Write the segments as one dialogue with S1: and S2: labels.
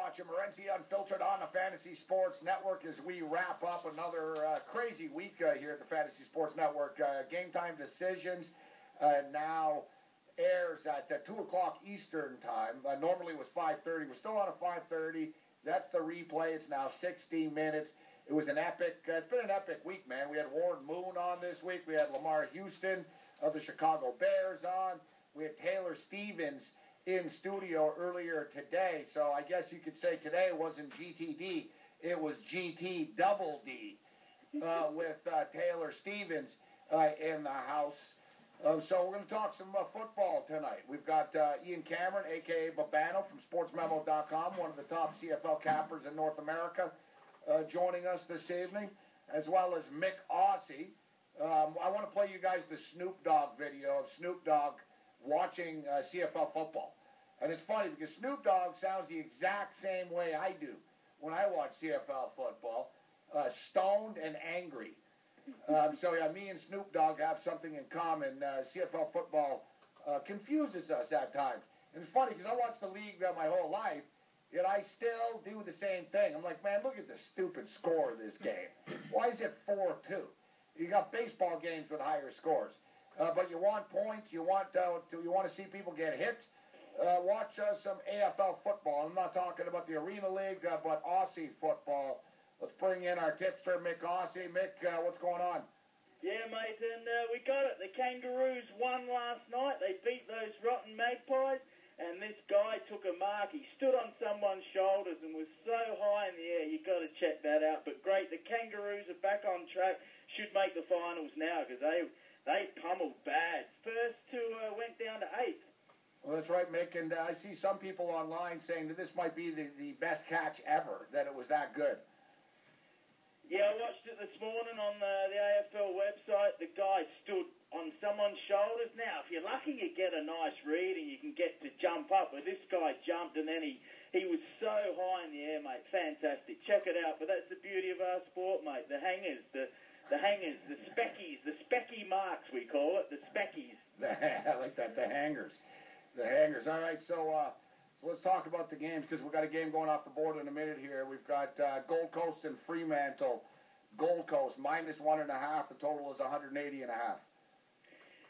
S1: watching Morency Unfiltered on the Fantasy Sports Network as we wrap up another crazy week here at the Fantasy Sports Network. Game Time Decisions now airs at 2 o'clock Eastern Time. Normally it was 5:30. We're still on at 5:30. That's the replay. It's now 60 minutes. It was an epic, it's been an epic week, man. We had Warren Moon on this week. We had Lamar Houston of the Chicago Bears on. We had Taylor Stevens in studio earlier today. So I guess you could say today wasn't GTD, it was GT double D with Taylor Stevens in the house. So we're going to talk some football tonight. We've got Ian Cameron, a.k.a. Babano from SportsMemo.com, one of the top CFL cappers in North America, joining us this evening, as well as Myk Aussie. I want to play you guys the Snoop Dogg video of Snoop Dogg watching CFL football. And it's funny because Snoop Dogg sounds the exact same way I do when I watch CFL football, stoned and angry. So yeah, me and Snoop Dogg have something in common. CFL football confuses us at times. And it's funny because I watched the league my whole life, yet I still do the same thing. I'm like, man, look at the stupid score of this game. Why is it 4-2? You got baseball games with higher scores. But you want points, you want to see people get hit. Watch some AFL football. I'm not talking about the Arena League, but Aussie football. Let's bring in our tipster, Myk Aussie. Myk, what's going on?
S2: Yeah, mate, and we got it. The Kangaroos won last night. They beat those rotten Magpies, and this guy took a mark. He stood on someone's shoulders and was so high in the air. You've got to check that out. But great, the Kangaroos are back on track. Should make the finals now because they pummeled bad. First two went down to 8th.
S1: Well, that's right, Myk, and I see some people online saying that this might be the best catch ever, that it was that good.
S2: Yeah, I watched it this morning on the AFL website. The guy stood on someone's shoulders. Now, if you're lucky, you get a nice read and you can get to jump up. But this guy jumped and then he was so high in the air, mate. Fantastic. Check it out. But that's the beauty of our sport, mate. The hangers, the hangers, the speckies, the specky marks, we call it, the speckies.
S1: I like that, the hangers. The hangers. All right, so let's talk about the games because we've got a game going off the board in a minute here. We've got Gold Coast and Fremantle. Gold Coast -1.5. The total is 180.5.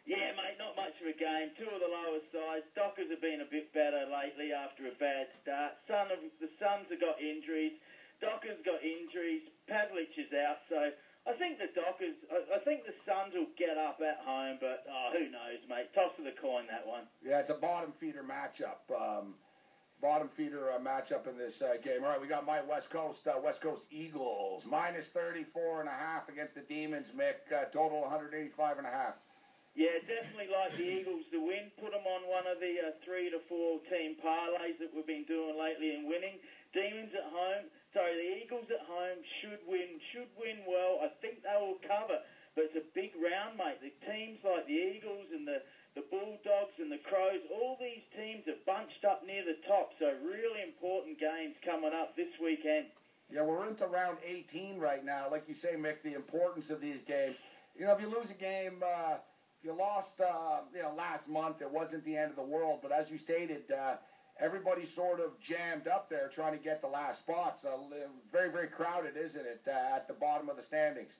S2: Yeah, mate, not much of a game. Two of the lower sides. Dockers have been a bit better lately after a bad start. The Suns have got injuries. Dockers got injuries. Pavlich is out, so I think the Dockers, I think the Suns will get up at home, but who knows, mate? Toss of the coin, that one.
S1: Yeah, it's a bottom feeder matchup. Bottom feeder matchup in this game. All right, we got my West Coast Eagles -34.5 against the Demons. Myk, total 185.5.
S2: Yeah, definitely like the Eagles to win. Put them on one of the 3 to 4 team parlays that we've been doing lately and winning. Demons at home. Sorry, the Eagles at home should win well. I think they will cover. But it's a big round, mate. The teams like the Eagles and the Bulldogs and the Crows, all these teams are bunched up near the top. So really important games coming up this weekend.
S1: Yeah, we're into round 18 right now. Like you say, Myk, the importance of these games. You know, if you lose a game, if you lost, last month, it wasn't the end of the world. But as you stated, everybody's sort of jammed up there trying to get the last spots. Very, very crowded, isn't it, at the bottom of the standings?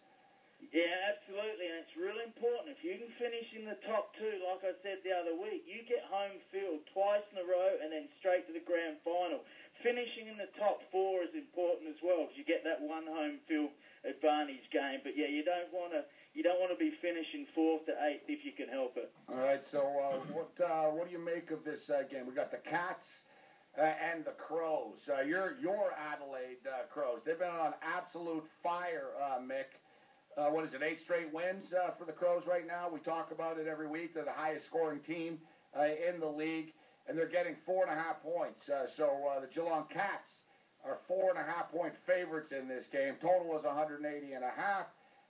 S2: Yeah, absolutely, and it's really important. If you can finish in the top 2, like I said the other week, you get home field twice in a row and then straight to the grand final. Finishing in the top 4 is important as well because you get that one home field advantage game. But yeah, you don't want to be finishing 4th to 8th if you can help it.
S1: All right, so what do you make of this game? We got the Cats and the Crows. Your Adelaide Crows. They've been on absolute fire, Myk. What is it, 8 straight wins for the Crows right now? We talk about it every week. They're the highest scoring team in the league, and they're getting 4.5 points. So the Geelong Cats are 4.5-point favorites in this game. Total is 180.5.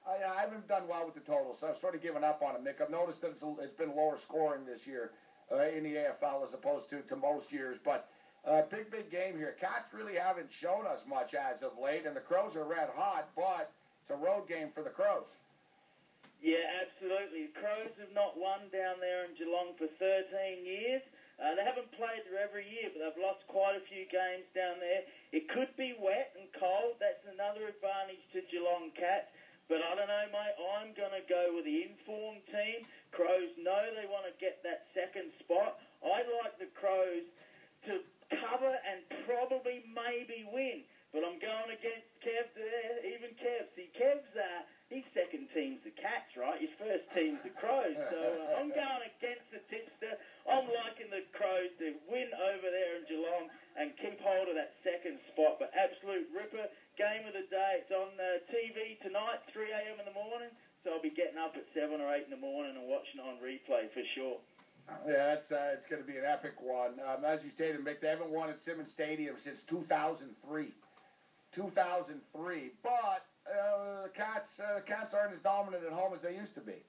S1: I haven't done well with the total, so I've sort of given up on it, Myk. I've noticed that it's been lower scoring this year in the AFL as opposed to most years. But big game here. Cats really haven't shown us much as of late, and the Crows are red hot, but it's a road game for the Crows.
S2: Yeah, absolutely. The Crows have not won down there in Geelong for 13 years. They haven't played there every year, but they've lost quite a few games down there. It could be wet and cold. That's another advantage to Geelong Cats. But I don't know, mate. I'm going to go with the informed team. Crows know they want to get that second spot. I'd like the Crows to cover and probably maybe win. But I'm going against Kev there, even Kev. See, Kev's, his second team's the Cats, right? His first team's the Crows. So I'm going against the tipster. I'm liking the Crows to win over there in Geelong and keep hold of that second spot. But absolute ripper. Game of the day. It's on TV tonight, 3 a.m. in the morning. So I'll be getting up at 7 or 8 in the morning and watching it on replay for sure.
S1: Yeah, it's going to be an epic one. As you stated, Mick, they haven't won at Simmons Stadium since 2003. 2003. But the Cats aren't as dominant at home as they used to be.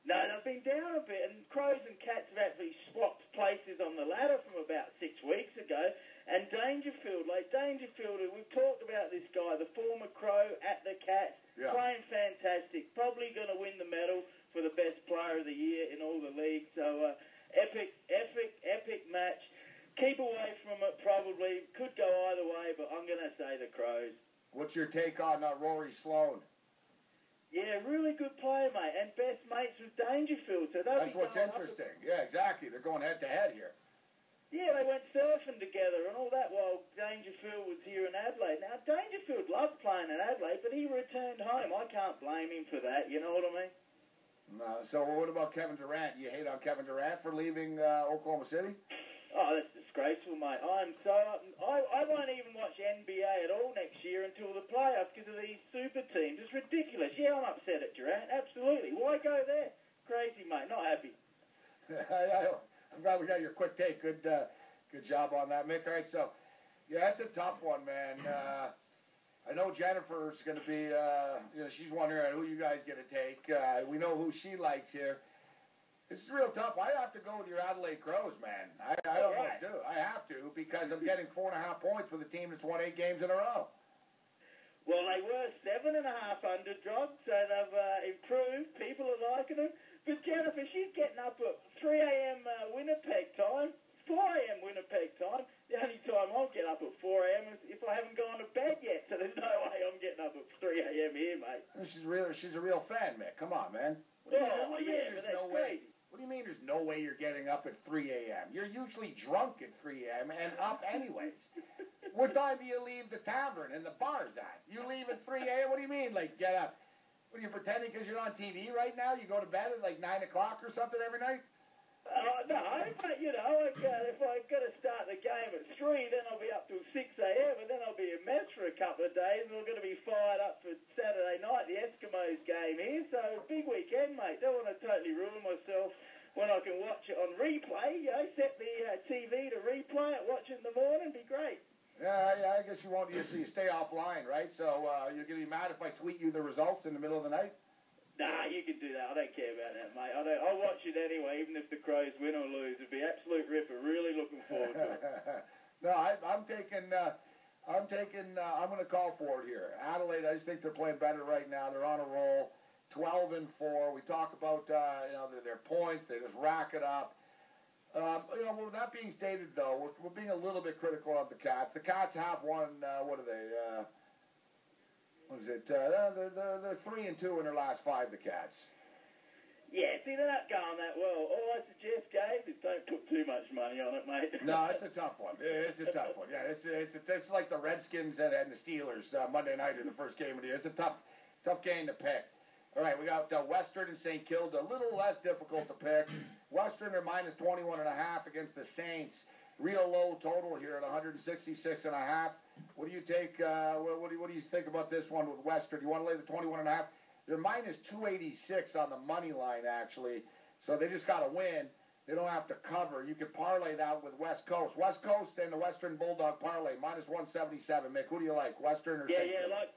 S2: No, they've been down a bit, and Crows and Cats have actually swapped places on the ladder from about 6 weeks ago. And Dangerfield, we've talked about this guy, the former Crow at the Cats, playing fantastic, probably going to win the medal for the best player of the year in all the leagues. So epic match. Keep away from it, probably. Could go either way, but I'm going to say the Crows.
S1: What's your take on Rory Sloane?
S2: Yeah, really good player, mate, and best mates with Dangerfield. So
S1: that's what's interesting. Yeah, exactly. They're going head-to-head here.
S2: Yeah, they went surfing together and all that while Dangerfield was here in Adelaide. Now, Dangerfield loved playing in Adelaide, but he returned home. I can't blame him for that, you know what I mean?
S1: No, so what about Kevin Durant? You hate on Kevin Durant for leaving Oklahoma City?
S2: Oh, that's disgraceful, mate. I won't even watch NBA at all next year until the playoffs because of these super teams. It's ridiculous. Yeah, I'm upset at Durant. Absolutely. Why go there? Crazy, mate. Not happy.
S1: I'm glad we got your quick take. Good job on that, Mick. All right, so, yeah, that's a tough one, man. I know Jennifer's going to be, she's wondering who you guys going to take. We know who she likes here. This is real tough. I have to go with your Adelaide Crows, man. I almost do. I have to because I'm getting 4.5 points with a team that's won 8 games in a row.
S2: Well, they were 7.5 underdogs, so they've improved. People are liking them. But Jennifer, she's getting up at 3 a.m. Winnipeg time, 4 a.m. Winnipeg time. The only time I'll get up at 4 a.m. is if I haven't gone to bed yet. So there's no way I'm getting up at 3 a.m. here, mate.
S1: She's a real fan, Mick. Come on, man.
S2: What do
S1: you mean there's no way you're getting up at 3 a.m.? You're usually drunk at 3 a.m. and up anyways. What time do you leave the tavern and the bars at? You leave at 3 a.m.? What do you mean, like, get up? What, are you pretending because you're on TV right now? You go to bed at like 9 o'clock or something every night?
S2: No, but, if I got to start the game at 3, then I'll be up till 6 a.m. and then I'll be a mess for a couple of days and I'm going to be fired up for Saturday night, the Eskimos game here. So, big weekend, mate. Don't want to totally ruin myself when I can watch it on replay. Set the TV to replay it, watch it in the morning, be great.
S1: Yeah, I guess you won't. You stay offline, right? So you're going to be mad if I tweet you the results in the middle of the night?
S2: Nah, you can do that. I don't care about that, mate. I'll watch it anyway, even if the Crows win or lose. It'd be absolute ripper. Really looking forward to it.
S1: No, I'm going to call for it here. Adelaide, I just think they're playing better right now. They're on a roll. 12-4. We talk about their points. They just rack it up. With that being stated, though, we're being a little bit critical of the Cats. The Cats have won. What are they? What is it? They're 3-2 in their last 5. The Cats.
S2: Yeah, see, they're not going that well. All I suggest, Gabe, is don't put too much money on it, mate.
S1: No, it's a tough one. It's a tough one. Yeah, it's like the Redskins and the Steelers Monday night in the first game of the year. It's a tough game to pick. All right, we got Western and St. Kilda. A little less difficult to pick. Western are minus 21.5 against the Saints. Real low total here at 166.5. What do you take? What do you think about this one with Western? Do you want to lay the 21.5? They're minus 286 on the money line, actually. So they just got to win. They don't have to cover. You could parlay that with West Coast. West Coast and the Western Bulldog parlay, minus 177. Mick, who do you like, Western or St. Kilda?
S2: Yeah, like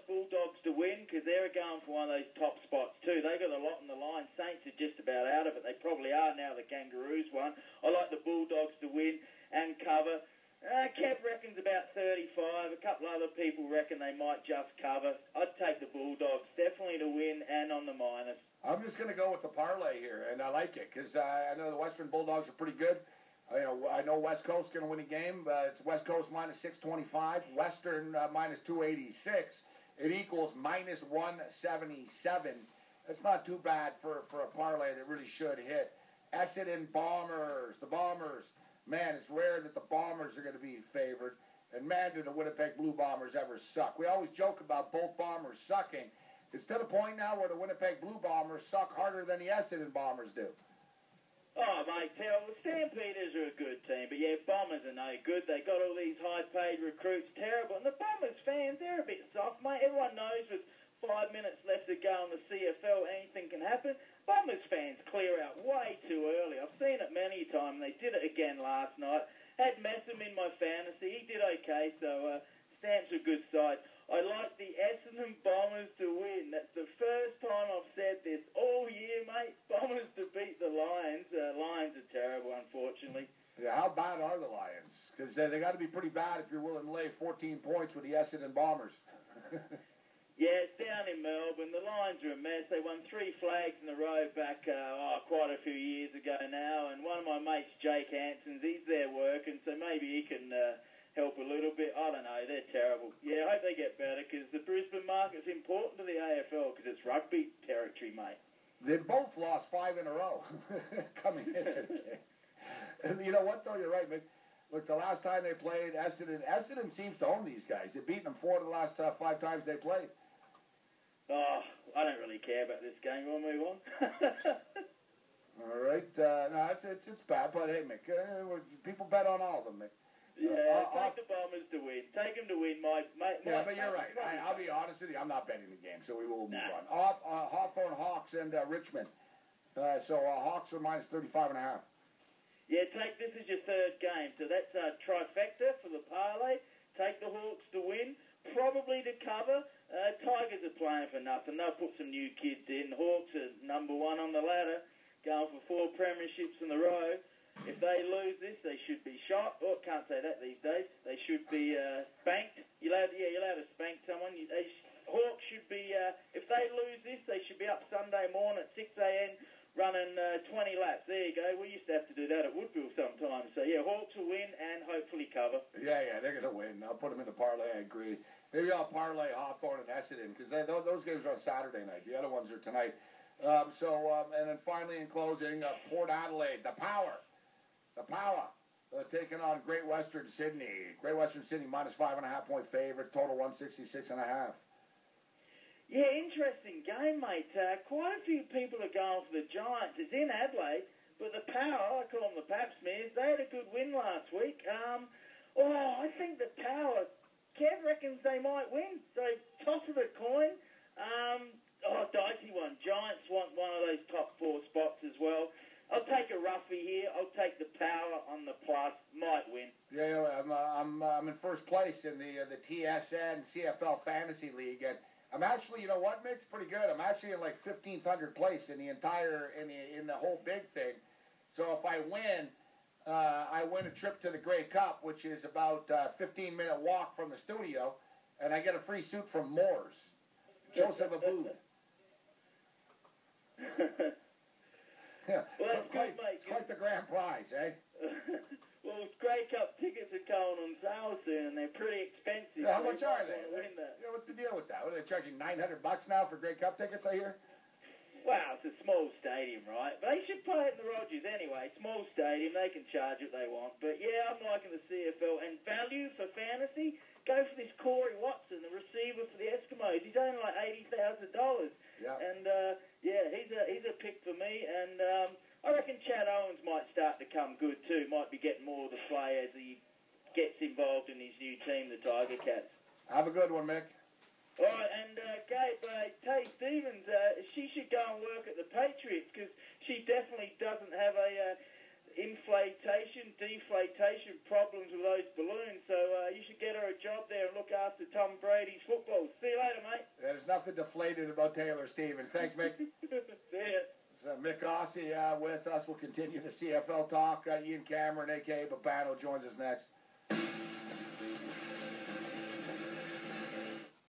S2: Bulldogs to win because they're going for one of those top spots too. They got a lot on the line. Saints are just about out of it. They probably are now. The Kangaroos won. I like the Bulldogs to win and cover. Kev reckons about 35. A couple other people reckon they might just cover. I'd take the Bulldogs, definitely to win and on the minus.
S1: I'm just going to go with the parlay here, and I like it because I know the Western Bulldogs are pretty good. I know West Coast's going to win a game. It's West Coast minus 625, Western minus 286. It equals minus 177. That's not too bad for a parlay that really should hit. Essendon Bombers, the Bombers. Man, it's rare that the Bombers are going to be favored. And man, do the Winnipeg Blue Bombers ever suck. We always joke about both Bombers sucking. It's to the point now where the Winnipeg Blue Bombers suck harder than the Essendon Bombers do.
S2: Oh, mate, the Stampeders are a good team, but yeah, Bombers are no good. They got all these high-paid recruits, terrible. And the Bombers fans, they're a bit soft, mate. Everyone knows with 5 minutes left to go in the CFL, anything can happen. Bombers fans clear out way too early. I've seen it many times. They did it again last night. Had Messam in my fantasy. He did okay, so Stamps a good side. I like the Essendon Bombers to win. That's the first time I've said this all year, mate. Bombers to beat the Lions. Lions are terrible, unfortunately.
S1: Yeah, how bad are the Lions? Because they got to be pretty bad if you're willing to lay 14 points with the Essendon Bombers.
S2: Yeah, it's down in Melbourne. The Lions are a mess. They won 3 flags in a row back quite a few years ago now. And one of my mates, Jake Hanson's, he's there working, so maybe he can help a little bit. I don't know. They're terrible. Yeah, I hope they get better because the Brisbane market's important to the AFL because it's rugby territory, mate.
S1: They both lost 5 in a row coming into the game. And you know what, though? You're right, Mick. Look, the last time they played, Essendon seems to own these guys. They've beaten them 4 of the last 5 times they played.
S2: Oh, I don't really care about this game. We'll move on.
S1: All right. No, it's bad, but hey, Mick, people bet on all of them, Mick.
S2: Yeah, take the Bombers to win. Take them to win,
S1: yeah, but you're right. I'll be honest with you. I'm not betting the game, so we will move on. Hawthorn, Hawks, and Richmond. So Hawks are minus 35.5.
S2: Yeah, this is your third game. So that's a trifecta for the parlay. Take the Hawks to win, probably to cover. Tigers are playing for nothing. They'll put some new kids in. Hawks are number 1 on the ladder, going for 4 premierships in a row. If they lose this, they should be shot. Oh, can't say that these days. They should be spanked. You're allowed to spank someone. Hawks should be, if they lose this, they should be up Sunday morning at 6 a.m. running 20 laps. There you go. We used to have to do that at Woodville sometimes. So, yeah, Hawks will win and hopefully cover.
S1: Yeah, they're going to win. I'll put them in the parlay, I agree. Maybe I'll parlay Hawthorn and Essendon because those games are on Saturday night. The other ones are tonight. And then finally in closing, Port Adelaide, the Power, taking on Great Western Sydney. Great Western Sydney minus 5.5 point favorite, total 166.5.
S2: Yeah, interesting game, mate. Quite a few people are going for the Giants. It's in Adelaide, but the Power, I call them the Pap Smears, they had a good win last week. I think the Power, Kev reckons they might win. So toss of the coin. Dicey one. Giants want one of those top 4 spots as well. I'll take a roughie here. I'll take the Power on the plus. Might win. Yeah,
S1: I'm in first place in the TSN CFL Fantasy League, and I'm actually, you know what, Mick? It's pretty good. I'm actually in like 1,500 place in the entire in the whole big thing. So if I win a trip to the Grey Cup, which is about a 15-minute walk from the studio, and I get a free suit from Moore's. Joseph Abboud. Yeah,
S2: well, that's good, mate.
S1: It's quite the grand prize, eh?
S2: Well, Grey Cup tickets are going on sale soon, and they're pretty expensive.
S1: Yeah, how much are they? Yeah, what's the deal with that? Are they charging $900 now for Grey Cup tickets, I hear?
S2: Well, it's a small stadium, right? But they should play it in the Rogers anyway. Small stadium, they can charge what they want. But yeah, I'm liking the CFL. And value for fantasy, go for this Corey Watson, the receiver for the Eskimos. He's only like $80,000.
S1: Yeah.
S2: And he's a pick for me. And I reckon Chad Owens might start to come good too. Might be getting more of the play as he gets involved in his new team, the Tiger Cats.
S1: Have a good one, Mick.
S2: All right, and Gabe, Tay Stevens, she should go and work at the Patriots because she definitely doesn't have a deflatation problems with those balloons. So you should get her a job there and look after Tom Brady's football. See you later, mate.
S1: There's nothing deflated about Taylor Stevens. Thanks, Mick.
S2: See ya.
S1: So Myk Aussie with us. We'll continue the CFL talk. Ian Cameron, a.k.a. Babano, joins us next.